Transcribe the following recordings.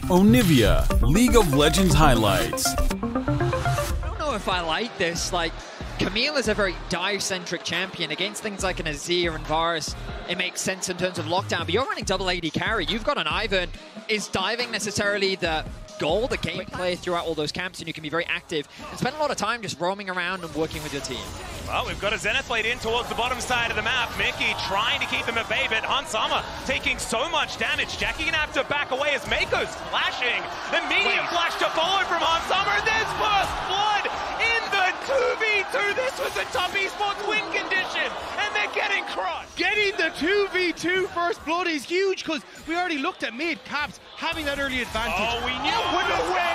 Onivia, League of Legends highlights. I don't know if I like this. Like, Camille is a very dive-centric champion. Against things like an Azir and Varus, it makes sense in terms of lockdown, but you're running double AD carry. You've got an Ivern. Is diving necessarily the goal, the gameplay throughout all those camps, and you can be very active and spend a lot of time just roaming around and working with your team? Well, we've got a Zenith Blade in towards the bottom side of the map. Mickey trying to keep them at bay, but Hansama taking so much damage. Jackie gonna have to back away as Mako's flashing. Immediate flash to follow from Hansama, and there's first blood in the 2v2. This was a top esports win condition, and they're getting crushed. Getting the 2v2 first blood is huge, because we already looked at mid Caps having that early advantage. Oh, we knew no way!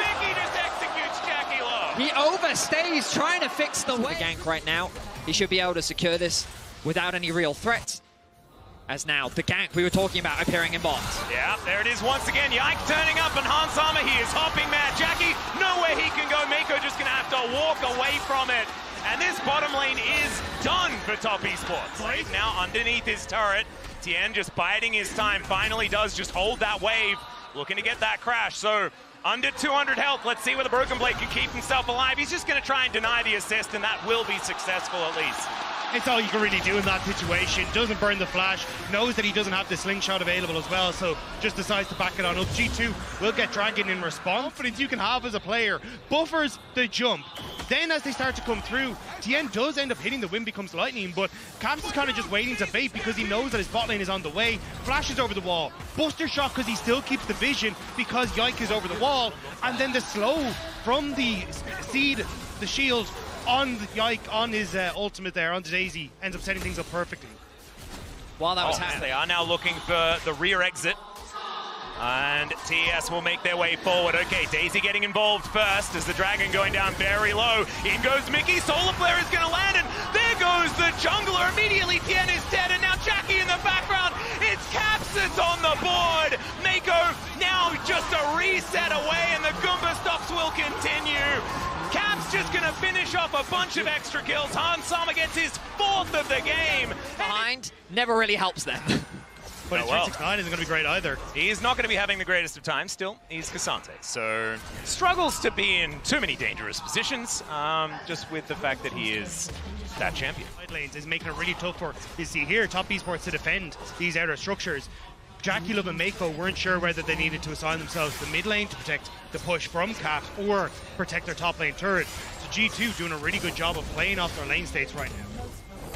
Mickey just executes Jackie low. He overstays trying to fix the way. The gank right now, he should be able to secure this without any real threats. As now, the gank we were talking about appearing in bot. Yeah, there it is once again. Yike turning up, and Hansama, he is hopping mad. Jackie, nowhere he can go. Mako just gonna have to walk away from it. And this bottom lane is done for top esports. Right now, underneath his turret, Tien just biding his time, finally does just hold that wave, looking to get that crash. So, under 200 health, let's see whether Broken Blade can keep himself alive. He's just gonna try and deny the assist, and that will be successful at least. It's all you can really do in that situation. Doesn't burn the flash, knows that he doesn't have the slingshot available as well, so just decides to back it on up. G2 will get Dragon in response. Confidence you can have as a player, buffers the jump. Then as they start to come through, Tien does end up hitting the Wind Becomes Lightning, but Caps is kind of just waiting to bait because he knows that his bot lane is on the way. Flashes over the wall, Buster Shot because he still keeps the vision because Yike is over the wall, and then the slow from the Seed, the shield, on the Yike, on his ultimate there, on the Daisy, ends up setting things up perfectly. While that was happening, they are now looking for the rear exit. And TES will make their way forward. Okay, Daisy getting involved first as the Dragon going down very low. In goes Mickey, Solar Flare is going to land, and there goes the jungler. Immediately Tien is dead, and now Jackie in the background. It's Caps that's on the board. Mako now just a reset away, and the Goomba stocks will continue. Caps just going to finish off a bunch of extra kills. Hansama gets his 4th of the game. Behind never really helps them. But 369 isn't going to be great either. He's not going to be having the greatest of times. Still, he's Cassante, so struggles to be in too many dangerous positions, just with the fact that he is that champion. Side lanes is making it really tough for, you see here, top esports to defend these outer structures. Jackie Love and Mako weren't sure whether they needed to assign themselves the mid lane to protect the push from Caps or protect their top lane turret. So G2 doing a really good job of playing off their lane states right now.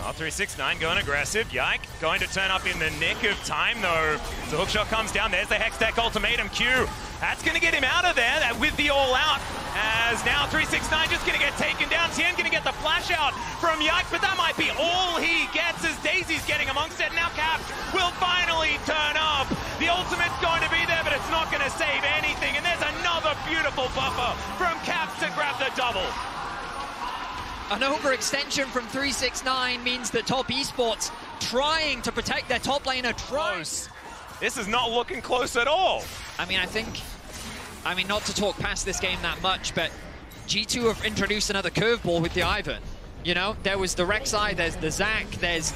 369 going aggressive. Yike going to turn up in the nick of time though. The hookshot comes down. There's the Hextech ultimatum Q. That's going to get him out of there with the all out. As now 369 just going to get taken down. Tien going to get the flash out from Yike, but that might be all he gets as Daisy's getting amongst it. Now Caps will finally turn up. The ultimate's going to be there, but it's not going to save anything. And there's another beautiful buffer from Caps to grab the double. An overextension from 369 means that top esports trying to protect their top laner close. This is not looking close at all. I mean, not to talk past this game that much, but G2 have introduced another curveball with the Ivern. You know, there was the Rek'Sai, there's the Zac, there's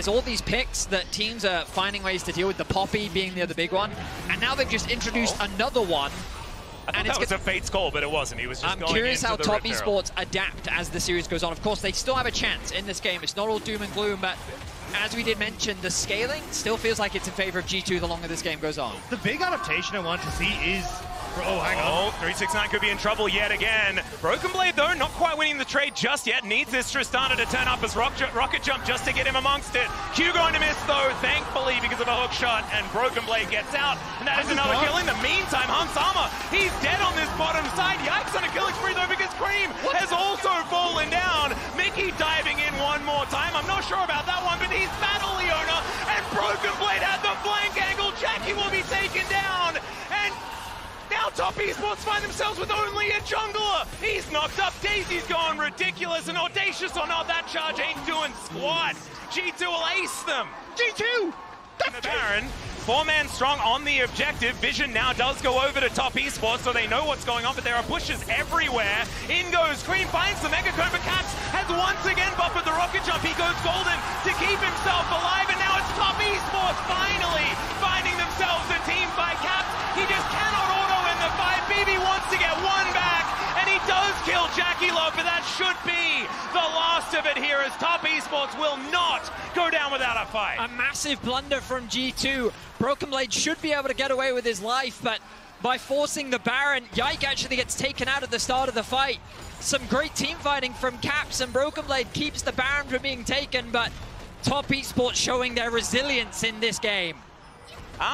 all these picks that teams are finding ways to deal with, the Poppy being the other big one, and now they've just introduced another one. I thought that was a Fate's call, but it wasn't. He was just going curious into how the top Rip esports adapt as the series goes on. Of course, they still have a chance in this game. It's not all doom and gloom, but as we did mention, the scaling still feels like it's in favor of G2 the longer this game goes on. The big adaptation I want to see is... Oh, hang on. 369 could be in trouble yet again. Broken Blade, though, not quite winning the trade just yet. Needs this Tristana to turn up as Rocket Jump just to get him amongst it. Q going to miss, though, thankfully, because of a hook shot, and Broken Blade gets out. And that is another kill. In the meantime, Hansama, he's dead on this bottom side. Yikes on a killing spree, though, because Cream has also fallen down. Mickey diving in one more time. I'm not sure about that one, but he's Battle Leona, and Broken Blade at the flank angle. Jackie will be taken down, and now top esports find themselves with only a jungler. He's knocked up. Daisy's gone ridiculous, and audacious or not, that charge ain't doing squat. G2 will ace them. G2! That's the Baron, 4-man strong on the objective. Vision now does go over to top esports, so they know what's going on, but there are pushes everywhere. In goes Cream, finds the Mega Cone, but Caps has once again buffered the rocket jump. He goes golden to keep himself alive, and now it's top esports finally finding themselves a team by Caps. He just most of it here as Top Esports will not go down without a fight. A massive blunder from G2. Broken Blade should be able to get away with his life, but by forcing the Baron, Yike actually gets taken out at the start of the fight. Some great team fighting from Caps, and Broken Blade keeps the Baron from being taken, but Top Esports showing their resilience in this game.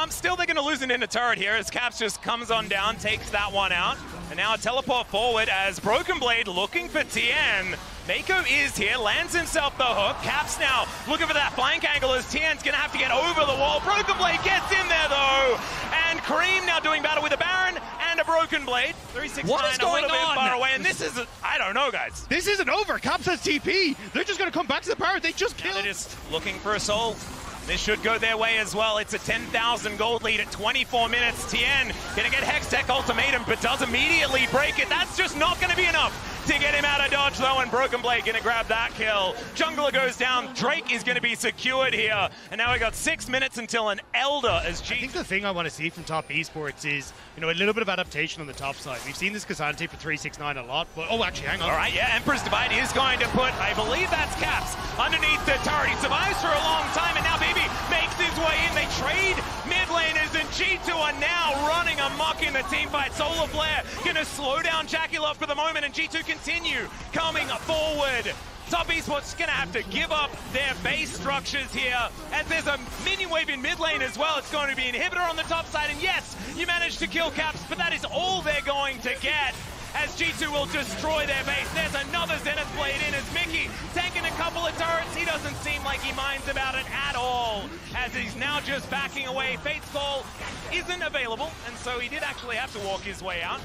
Still they're going to lose an inner turret here as Caps just comes on down, takes that one out. And now a teleport forward as Broken Blade looking for TN. Mako is here, lands himself the hook. Caps now looking for that flank angle as TN's going to have to get over the wall. Broken Blade gets in there though. And Cream now doing battle with a Baron and a Broken Blade. 369 what is going a little on? bit far away. And this is, I don't know, guys. This isn't over. Caps has TP. They're just going to come back to the Baron. They just Now killed. they're just looking for a soul. This should go their way as well. It's a 10,000 gold lead at 24 minutes. Tien gonna get Hextech ultimatum, but does immediately break it. That's just not gonna be enough to get him out of dodge though, and Broken Blade gonna grab that kill. Jungler goes down, Drake is gonna be secured here. And now we got 6 minutes until an Elder as I think the thing I want to see from Top Esports is, you know, a little bit of adaptation on the top side. We've seen this Cassandra for 369 a lot, but oh, actually, hang on. All right, yeah, Emperor's Divide is going to put, I believe that's Caps, underneath the turret. He survives for a long time, and now Baby makes his way in. They trade mid laners, and G2 are now running amok in the team fight. Solar Flare gonna slow down Jackie Love for the moment, and G2 continue coming forward. Top Esports gonna have to give up their base structures here, as there's a minion wave in mid lane as well. It's going to be inhibitor on the top side, and yes, you managed to kill Caps, but that is all they're going to get, as G2 will destroy their base. There's another Zenith Blade in as Mickey tanking a couple of turrets. He doesn't seem like he minds about it at all, as he's now just backing away. Fate's Call isn't available, and so he did actually have to walk his way out,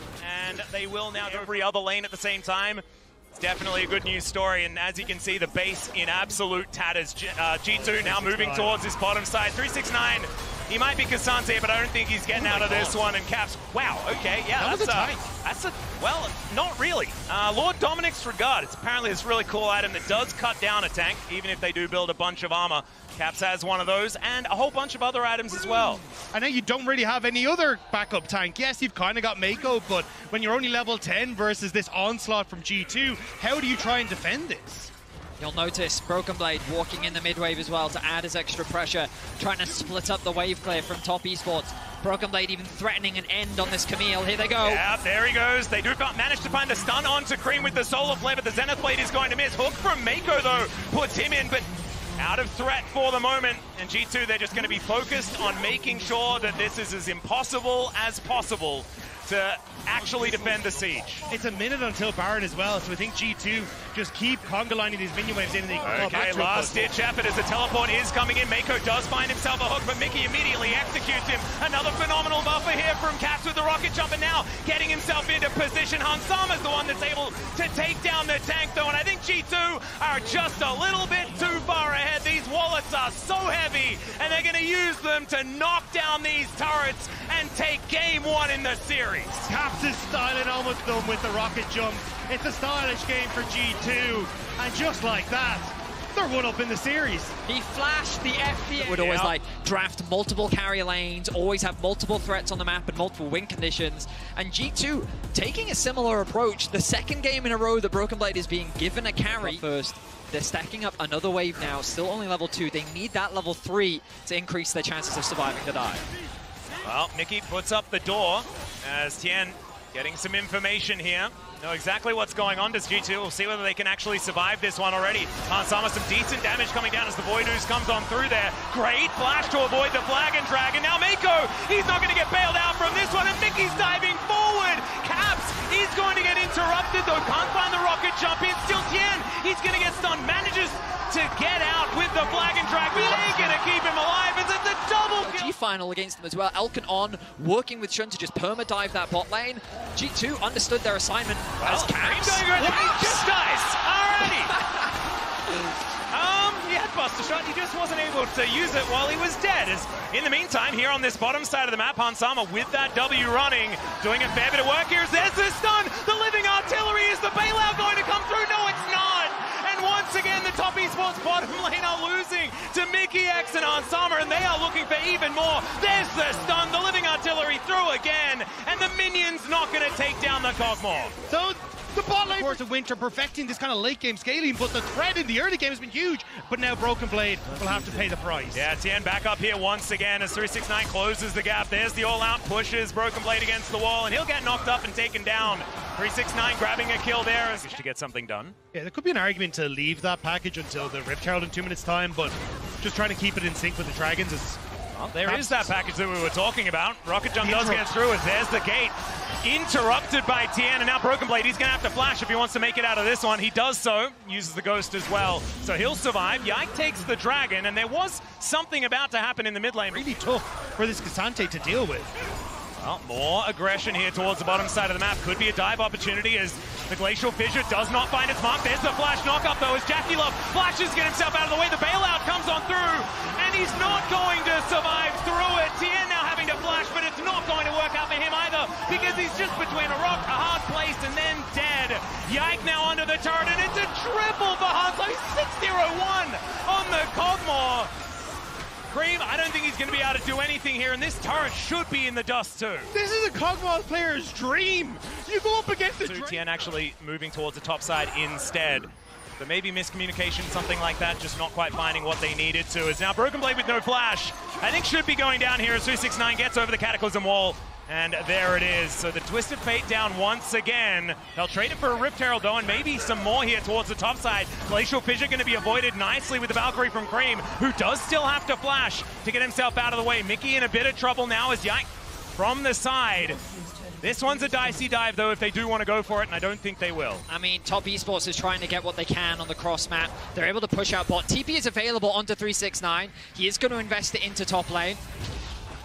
and they will now go every other lane at the same time. It's definitely a good news story, and as you can see, the base in absolute tatters. G2 now moving towards this bottom side. 369. He might be Cassante, but I don't think he's getting out of this one. And Caps, wow, okay, yeah, that's a, well, not really. Lord Dominic's Regard. It's apparently this really cool item that does cut down a tank, even if they do build a bunch of armor. Caps has one of those, and a whole bunch of other items as well. I know you don't really have any other backup tank. Yes, you've kind of got Mako, but when you're only level 10 versus this onslaught from G2, how do you try and defend this? You'll notice Broken Blade walking in the mid wave as well to add his extra pressure, trying to split up the wave clear from Top Esports. Broken Blade even threatening an end on this Camille. Here they go. Yeah, there he goes. They do manage to find the stun onto Cream with the Solar Flare, but the Zenith Blade is going to miss. Hook from Mako, though, puts him in, but out of threat for the moment. And G2, they're just going to be focused on making sure that this is as impossible as possible to actually defend the siege. It's a minute until Baron as well, so I think G2 just keep conga lining these minion waves in, and they can okay, last-ditch effort as the teleport is coming in. Mako does find himself a hook, but Mickey immediately executes him. Another phenomenal buffer here from Caps with the rocket jump, and now getting himself into position. Hansama's the one that's able to take down the tank, though, and I think G2 are just a little bit too far ahead. These wallets are so heavy, and they're going to use them to knock down these turrets and take game one in the series. Caps is styling almost done with the rocket jump. It's a stylish game for G2, and just like that, they're one up in the series. He flashed the FPN. Would always like draft multiple carrier lanes, always have multiple threats on the map and multiple win conditions. And G2 taking a similar approach. The second game in a row that Broken Blade is being given a carry first. They're stacking up another wave now, still only level 2. They need that level 3 to increase their chances of surviving the dive. Well, Mickey puts up the door as Tien getting some information here. Know exactly what's going on. Does G2? We'll see whether they can actually survive this one already. Hansama, some decent damage coming down as the Void Ooze comes on through there. Great flash to avoid the flag and drag. And now Mako, he's not going to get bailed out from this one. And Mickey's diving forward. Caps, he's going to get interrupted though. Can't find the rocket jump in. Still Tien, he's going to get stunned. Manages to get out with the flag and drag. We ain't going to keep him alive. It's a double kill. G-final against them as well. Elkin on, working with Shun to just perma-dive that bot lane. G2 understood their assignment as Caps. He just dies. Alrighty. He had Buster Shot. He just wasn't able to use it while he was dead. As in the meantime, here on this bottom side of the map, Hansama with that W running, doing a fair bit of work here. There's the stun. The living artillery. Is the bailout going to come through? No, it's not. And once again, the Top Esports bottom lane are losing to Mickey X and Hansama, and they are looking for even more. There's the stun. The living artillery artillery through again, and the minions not going to take down the Cogmore. So the bot lane course of Winter perfecting this kind of late game scaling, but the threat in the early game has been huge. But now Broken Blade will have to pay the price. Yeah, TN back up here once again as 369 closes the gap. There's the all-out, pushes Broken Blade against the wall, and he'll get knocked up and taken down. 369 grabbing a kill there to get something done. Yeah, there could be an argument to leave that package until the Rift Herald in 2 minutes time, but just trying to keep it in sync with the Dragons is... Well, there is that package that we were talking about. Rocket Jump does get through as there's the gate. Interrupted by TN, and now Broken Blade, he's going to have to flash if he wants to make it out of this one. He does so, uses the Ghost as well. So he'll survive. Yike takes the Dragon, and there was something about to happen in the mid lane. Really tough for this Cassante to deal with. Well, more aggression here towards the bottom side of the map. Could be a dive opportunity as the Glacial Fissure does not find its mark. There's the flash knock-up, though, as Jackie Love flashes, get himself out of the way. The bailout comes on through, and he's not going to survive through it. Tien now having to flash, but it's not going to work out for him either, because he's just between a rock, a hard place, and then dead. Yike now under the turret, and it's a triple for Hanso. 6-0-1 on the Cogmore. Cream, I don't think he's going to be able to do anything here, and this turret should be in the dust too. This is a Cogmore player's dream. You go up against the Tien actually moving towards the top side instead. But maybe miscommunication, something like that, just not quite finding what they needed to. Is now Broken Blade with no flash. I think should be going down here as 369 gets over the Cataclysm wall. And there it is. So the Twisted Fate down once again. They'll trade it for a Rift Herald though, and maybe some more here towards the top side. Glacial Fissure going to be avoided nicely with the Valkyrie from Cream, who does still have to flash to get himself out of the way. Mickey in a bit of trouble now as Yike from the side. This one's a dicey dive though if they do want to go for it, and I don't think they will. I mean, Top Esports is trying to get what they can on the cross map. They're able to push out bot. TP is available onto 369. He is going to invest it into top lane.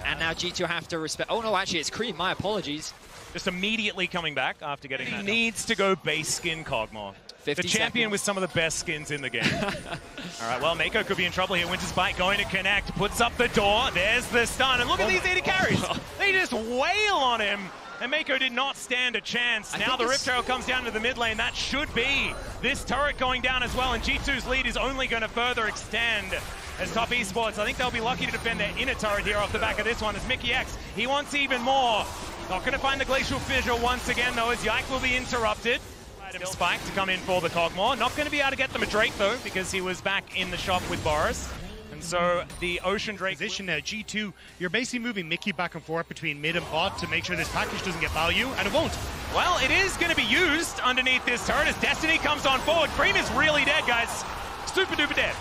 And now G2 have to respect... Oh, no, actually, it's Cream. My apologies. Just immediately coming back after getting that. He needs to go base skin Cogmore. The champion with some of the best skins in the game. All right, well, Mako could be in trouble here. Winter's Bite going to connect. Puts up the door. There's the stun. And look at these 80 carries. They just wail on him. And Mako did not stand a chance. Now the Rift Herald comes down to the mid lane. That should be this turret going down as well. And G2's lead is only going to further extend. As Top Esports, I think they'll be lucky to defend their inner turret here off the back of this one. As Mickey X, he wants even more. Not going to find the Glacial Fissure once again, though, as Yike will be interrupted. Spike to come in for the Cogmore. Not going to be able to get them a Drake, though, because he was back in the shop with Boris. And so the Ocean Drake position now, G2, you're basically moving Mickey back and forth between mid and bot to make sure this package doesn't get value, and it won't. Well, it is going to be used underneath this turret as Destiny comes on forward. Cream is really dead, guys. Super duper dead.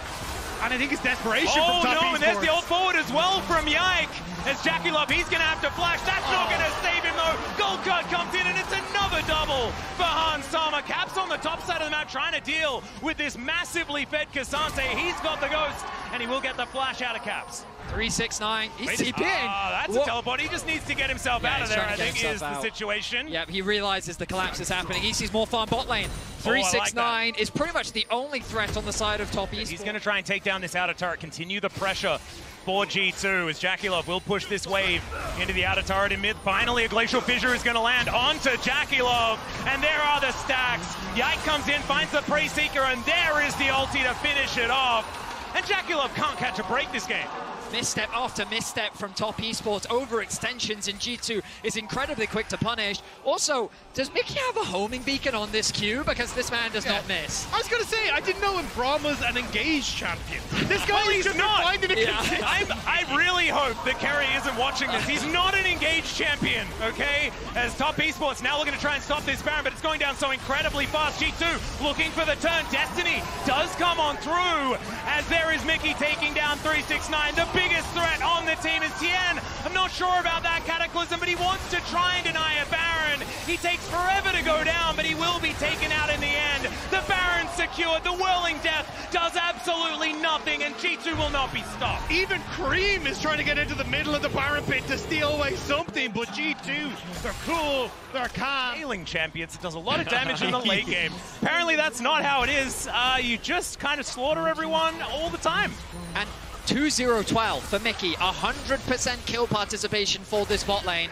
And I think it's desperation from Top Esports. Oh no, and there's the ult forward as well from Yike. As Jackie Love, he's going to have to flash. That's not going to save him though. Gold Cut comes in and it's another double for Hans Sama. Caps on the top side of the map trying to deal with this massively fed Cassante. He's got the Ghost and he will get the flash out of Caps. 369, he's TPing. That's a teleport. He just needs to get himself out of there, I think, is the situation. Yep, he realizes the collapse is happening. He sees more farm bot lane. 369 is pretty much the only threat on the side of Top Esports. He's going to try and take down this outer turret, continue the pressure for G2 as Jackie Love will push this wave into the outer turret in mid. Finally, a Glacial Fissure is going to land onto Jackie Love, and there are the stacks. Yike comes in, finds the Prey Seeker, and there is the ulti to finish it off. And Jackie Love can't catch a break this game. Misstep after misstep from Top Esports. Overextensions in G2 is incredibly quick to punish. Also, does Mickey have a homing beacon on this queue? Because this man does not miss. I was going to say, I didn't know Braum was an engaged champion. This guy is just not finding it. I really hope that Kerry isn't watching this. He's not an engaged champion, okay? As Top Esports now looking to try and stop this Baron, but it's going down so incredibly fast. G2 looking for the turn. Destiny does come on through as there is Mickey taking down 369. The biggest threat on the team is Tien. I'm not sure about that Cataclysm, but he wants to try and deny a Baron. He takes forever to go down, but he will be taken out in the end. The Baron's secured. The Whirling Death does absolutely nothing, and G2 will not be stopped. Even Cream is trying to get into the middle of the Baron pit to steal away something, but G2, they're cool, they're calm. Scaling champions, it does a lot of damage in the late game. Apparently that's not how it is. You just kind of slaughter everyone all the time. And 2-0-12 for Mickey, 100% kill participation for this bot lane.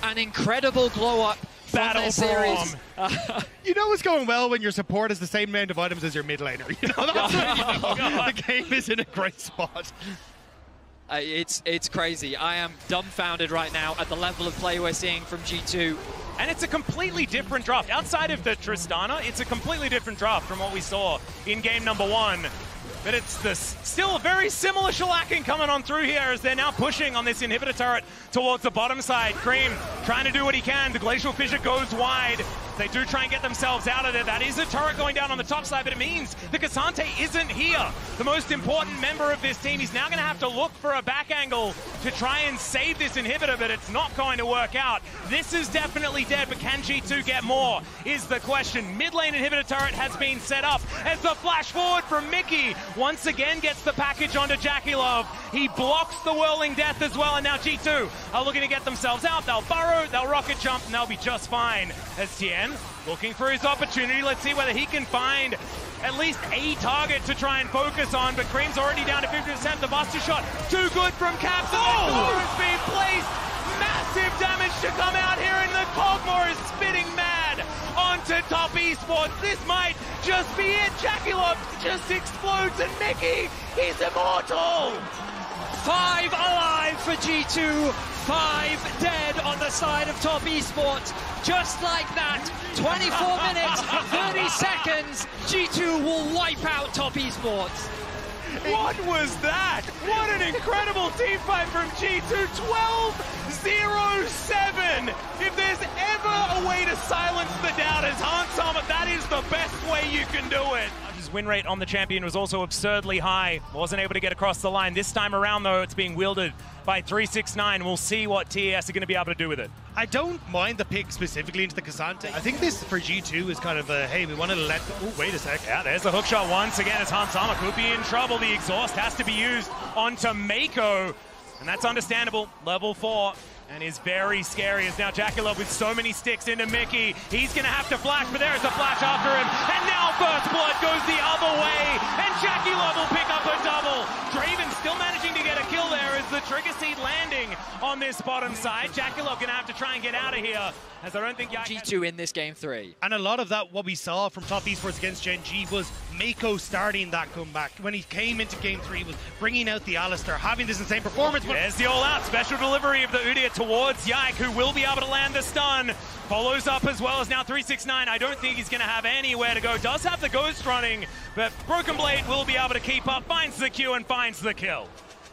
An incredible glow up from their series. You know what's going well when your support has the same amount of items as your mid laner. You know, that's when you know the game is in a great spot. It's crazy. I am dumbfounded right now at the level of play we're seeing from G2. And it's a completely different draft. Outside of the Tristana, it's a completely different draft from what we saw in game number 1. But it's still a very similar shellacking coming on through here as they're now pushing on this inhibitor turret towards the bottom side. Cream trying to do what he can. The Glacial Fissure goes wide. They do try and get themselves out of there. That is a turret going down on the top side, but it means the Cassante isn't here. The most important member of this team. He's now going to have to look for a back angle to try and save this inhibitor, but it's not going to work out. This is definitely dead, but can G2 get more is the question. Mid lane inhibitor turret has been set up as the flash forward from Mickey once again gets the package onto Jackie Love. He blocks the Whirling Death as well, and now G2 are looking to get themselves out. They'll burrow, they'll rocket jump, and they'll be just fine. As Tien looking for his opportunity. Let's see whether he can find at least a target to try and focus on, but Cream's already down to 50%. The Buster shot, too good from Caps, and the door has been placed. Massive damage to come out here, and the Cogmore is spitting mad onto top Esports. This might just be it. Jackie Love just explodes, and Mickey, he's immortal. 5 alive for G2, 5 dead on the side of top Esports. Just like that, 24 minutes, 30 seconds, G2 will wipe out top Esports. What was that? What an incredible team fight from G2. 12-0-7. If there's ever a way to silence the doubters, Hans, that is the best way you can do it. His win rate on the champion was also absurdly high. Wasn't able to get across the line. This time around, though, it's being wielded by 369. We'll see what TES are going to be able to do with it. I don't mind the pick specifically into the Cassante. I think this for G2 is kind of a, hey, we want to let... Oh, wait a sec. Yeah, there's the hook shot once again as Hansama could be in trouble. The exhaust has to be used onto Mako, and that's understandable. Level 4. And is very scary as now Jackie Love with so many sticks into Mickey. He's going to have to flash, but there's a flash after him. And now First Blood goes the other way. And Jackie Love will pick up a double. Draven still managing to get a kill there as the Trigger Seed landing on this bottom side. Jackie Love going to have to try and get out of here, as I don't think G2 in this game 3. And a lot of that, what we saw from top Esports against Gen G, was Mako starting that comeback. When he came into game 3, was bringing out the Alistair, having this insane performance. But there's the all-out special delivery of the Udyr towards Yike, who will be able to land the stun. Follows up as well as now 369. I don't think he's going to have anywhere to go. Does have the Ghost running, but Broken Blade will be able to keep up. Finds the Q and finds the kill.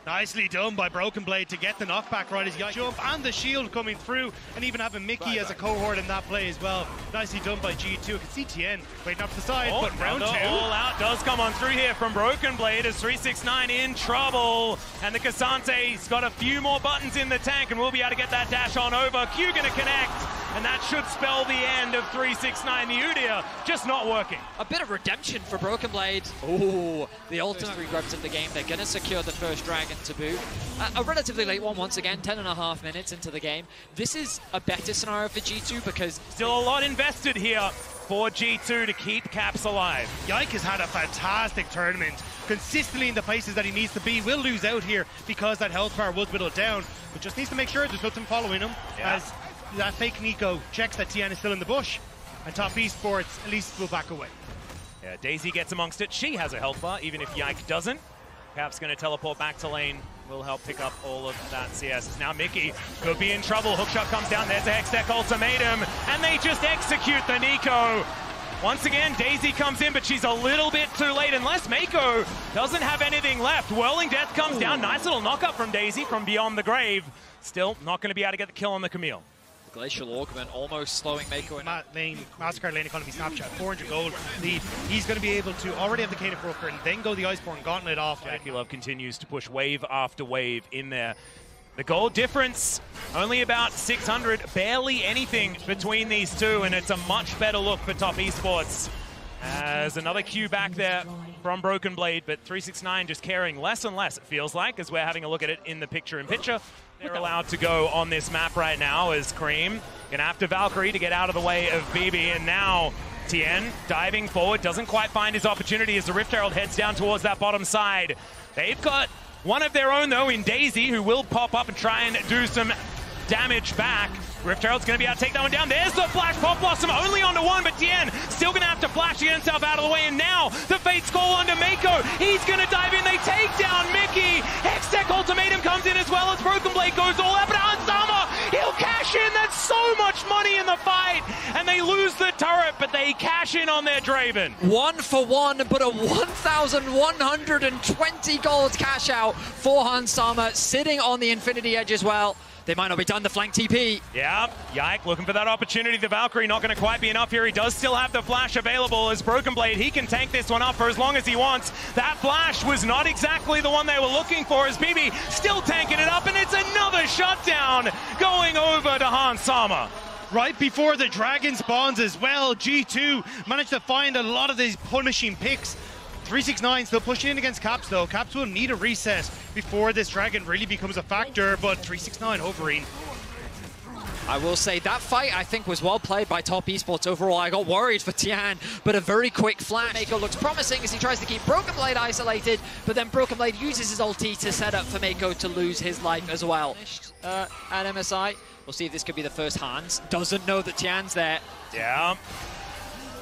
Nicely done by Broken Blade to get the knockback right as Yike jump and the shield coming through, and even having Mickey as a cohort in that play as well. Nicely done by G2. I can see Tien waiting up to the side, but round 2. All out does come on through here from Broken Blade as 369 in trouble. And the Cassante's got a few more buttons in the tank and will be able to get that dash on over. Q gonna connect, and that should spell the end of 369. The Udyr just not working. A bit of redemption for Broken Blade. Oh, the ultimate 3 grabs of the game. They're gonna secure the first dragon to boot. A relatively late one once again, 10.5 minutes into the game. This is a better scenario for G2 because still a lot invested here for G2 to keep Caps alive. Yike has had a fantastic tournament, consistently in the places that he needs to be. Will lose out here because that health bar was whittled down, but just needs to make sure there's nothing following him as that fake Nico checks that Tien is still in the bush, and top Esports at least will back away. Yeah, Daisy gets amongst it. She has a health bar, even if Yike doesn't. Caps going to teleport back to lane. Will help pick up all of that CS. Now Mickey could be in trouble. Hookshot comes down. There's a Hextech ultimatum. And they just execute the Nico. Once again, Daisy comes in, but she's a little bit too late. Unless Mako doesn't have anything left. Whirling Death comes down. Nice little knock-up from Daisy from beyond the grave. Still not going to be able to get the kill on the Camille. Glacial Augment almost slowing Mako in. Mastercard lane economy Snapchat, 400 gold lead. He's going to be able to already have the Cane of Broker and then go the Iceborne Gauntlet off. Jackie Love continues to push wave after wave in there. The gold difference, only about 600, barely anything between these two, and it's a much better look for top Esports. As another Q back there from Broken Blade, but 369 just caring less and less, it feels like, as we're having a look at it in the picture-in-picture. They're allowed to go on this map right now as Cream gonna have to Valkyrie to get out of the way of BB, and now Tien diving forward, doesn't quite find his opportunity as the Rift Herald heads down towards that bottom side. They've got one of their own though in Daisy, who will pop up and try and do some damage back. Rift Herald's going to be able to take that one down. There's the flash. Pop Blossom only onto one, but TN still going to have to flash to get himself out of the way. And now the Fate's Call onto Mako. He's going to dive in. They take down Mickey. Hextech Ultimatum comes in as well as Broken Blade goes all out. But Hansama, he'll cash in. That's so much money in the fight. And they lose the turret, but they cash in on their Draven. 1 for 1, but a 1,120 gold cash out for Hansama, sitting on the Infinity Edge as well. They might not be done the flank TP. Yeah, Yike looking for that opportunity. The Valkyrie not going to quite be enough here. He does still have the flash available as Broken Blade. He can tank this one up for as long as he wants. That flash was not exactly the one they were looking for as BB still tanking it up, and it's another shutdown going over to Hansama. Right before the dragon spawns as well, G2 managed to find a lot of these punishing picks. 369 still pushing in against Caps though. Caps will need a reset before this dragon really becomes a factor, but 369 hovering. I will say that fight, I think, was well played by Top Esports overall. I got worried for Tian, but a very quick flash. Mako looks promising as he tries to keep Broken Blade isolated, but then Broken Blade uses his ulti to set up for Mako to lose his life as well. At MSI, we'll see if this could be the first. Hans doesn't know that Tian's there. Yeah.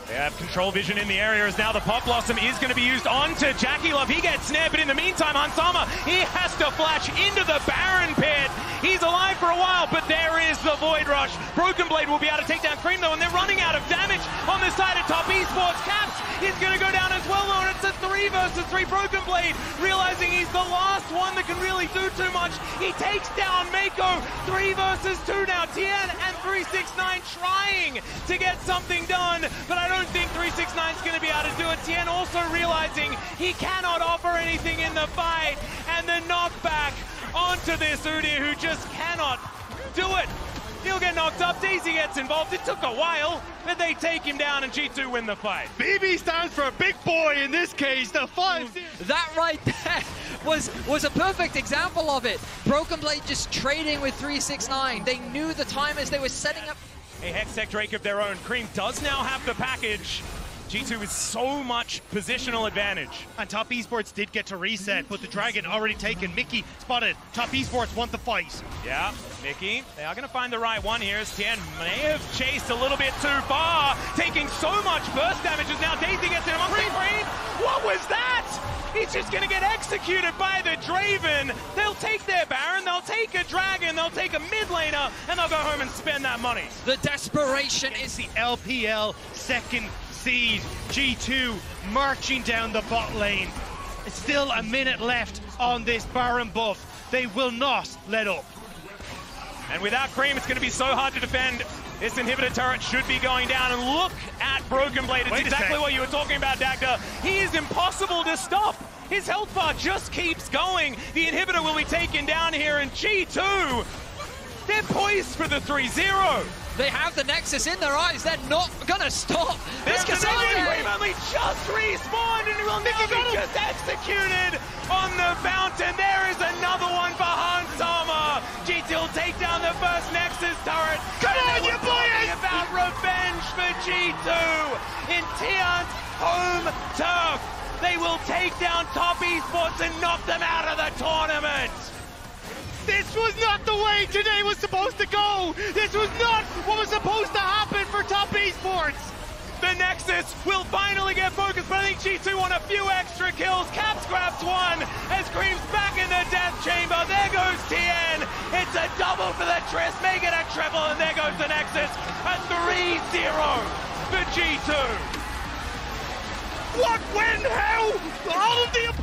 They have control vision in the area as now the Pop Blossom is going to be used onto Jackie Love. He gets snared, but in the meantime, Hansama, he has to flash into the Baron pit. He's alive for a while, but there is the Void Rush. Broken Blade will be able to take down Cream, though, and they're running out of damage on the side of Top Esports. Caps is going to go down as well, though, and it's a 3 versus 3. Broken Blade, realizing he's the last one that can really do too much. He takes down Mako. 3 versus 2 now. Tien and 369 trying to get something done, but I don't think 369 is going to be able to do it. Tien also realizing he cannot offer anything in the fight, and the knockback onto this Udyr who just cannot do it. He'll get knocked up. Daisy gets involved. It took a while, but they take him down, and G2 win the fight. BB stands for a big boy in this case. The 5-0. That right there was a perfect example of it. Broken Blade just trading with 369. They knew the time as they were setting up. A Hextech Drake of their own. Cream does now have the package. G2 is so much positional advantage. And Top Esports did get to reset, but the Dragon already taken. Mickey spotted. Top Esports want the fight. Yeah, Mickey, they are going to find the right one here as Tien may have chased a little bit too far, taking so much burst damage as now Daisy gets in amongst the Cream. What was that? He's just going to get executed by the Draven. They'll take their Baron, they'll take a Dragon, they'll take a mid laner, and they'll go home and spend that money. The desperation is the LPL second seed. G2 marching down the bot lane. It's still a minute left on this Baron buff. They will not let up. And without Cream, it's going to be so hard to defend. This inhibitor turret should be going down, and look at Broken Blade. It's exactly what you were talking about, Dagda. He is impossible to stop. His health bar just keeps going. The inhibitor will be taken down here, and G2, they're poised for the 3-0. They have the Nexus in their eyes. They're not going to stop. There's another Cream only just respawned, and will now be just executed on the fountain. There is another one for Hansama. G2 will take down the first Nexus turret. Come on, you boys! About revenge for G2 in Tian's home turf. They will take down Top Esports and knock them out of the tournament. This was not the way today was supposed to go. This was not what was supposed to happen for Top Esports. The Nexus will finally get focused, but I think G2 want a few extra kills. Caps grabs one as Cream's back in the death chamber. There goes Tien. It's a double for the Triss. Make it a triple, and there goes the Nexus. A 3-0 for G2. What, when, how? All of the